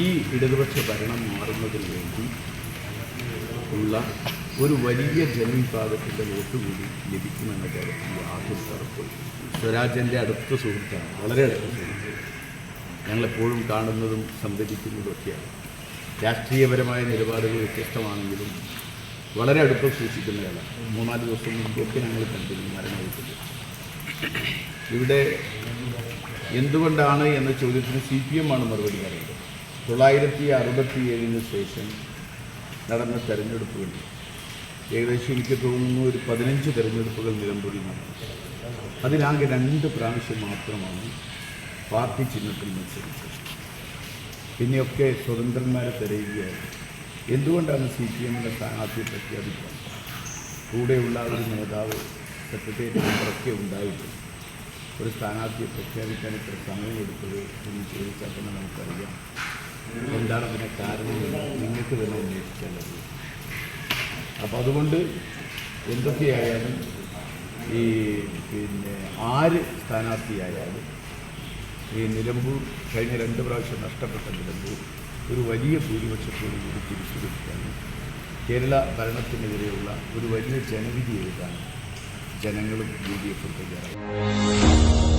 ഈ ഇടതുപക്ഷ ഭരണം മാറുന്നതിന് വേണ്ടി ഉള്ള ഒരു വലിയ ജനവിഭാഗത്തിൻ്റെ വോട്ട് കൂടി ലഭിക്കുമെന്ന കാര്യത്തിൽ യാതൊരു തർക്കവും. സ്വരാജിൻ്റെ അടുത്ത സുഹൃത്താണ്, വളരെ അടുത്ത സുഹൃത്ത്. ഞങ്ങളെപ്പോഴും കാണുന്നതും സംവദിക്കുന്നതുമൊക്കെയാണ്. രാഷ്ട്രീയപരമായ നിലപാടുകൾ വ്യത്യസ്തമാണെങ്കിലും വളരെ അടുപ്പം സൂക്ഷിക്കുന്നയാളാണ്. 3-4 ദിവസം മുമ്പൊക്കെ ഞങ്ങൾ കണ്ടിരുന്നു മരണത്തിൽ. ഇവിടെ എന്തുകൊണ്ടാണ് എന്ന ചോദ്യത്തിന് CPM ആണ് മറുപടി പറയുന്നത്. 967 ശേഷം നടന്ന തെരഞ്ഞെടുപ്പുകളിൽ ഏകദേശം എനിക്ക് തോന്നുന്നു ഒരു 15 തെരഞ്ഞെടുപ്പുകൾ നിലമ്പൂരിൽ നടന്നു. അതിലാകെ 2 പ്രാവശ്യം മാത്രമാണ് പാർട്ടി ചിഹ്നത്തിൽ മത്സരിച്ചത്. പിന്നെയൊക്കെ സ്വതന്ത്രന്മാരെ തിരയുകയായിരുന്നു. എന്തുകൊണ്ടാണ് CPMൻ്റെ സ്ഥാനാർത്ഥിയെ പ്രഖ്യാപിക്കുക? കൂടെയുള്ള ഒരു നേതാവ് സെക്രട്ടേറിയറ്റ് മെമ്പറൊക്കെ ഉണ്ടായിട്ടുണ്ട്. ഒരു സ്ഥാനാർത്ഥിയെ പ്രഖ്യാപിക്കാൻ ഇത്ര സമയമെടുത്തത് എന്ന് ചോദിച്ചാൽ തന്നെ നമുക്കറിയാം എന്താണ് അതിൻ്റെ കാരണമെന്ന് നിങ്ങൾക്ക് തന്നെ അന്വേഷിക്കേണ്ടത്. അപ്പോൾ അതുകൊണ്ട് എന്തൊക്കെയായാലും ആര് സ്ഥാനാർത്ഥിയായാലും ഈ നിലമ്പൂർ കഴിഞ്ഞ 2 പ്രാവശ്യം നഷ്ടപ്പെട്ട നിലമ്പൂർ ഒരു വലിയ ഭൂരിപക്ഷത്തോടു കൂടി തിരിച്ചു പിടിക്കാനും കേരള ഭരണത്തിനെതിരെയുള്ള ഒരു വലിയ ജനവിധി എഴുതാനും ജനങ്ങളും UDF തയ്യാറായി.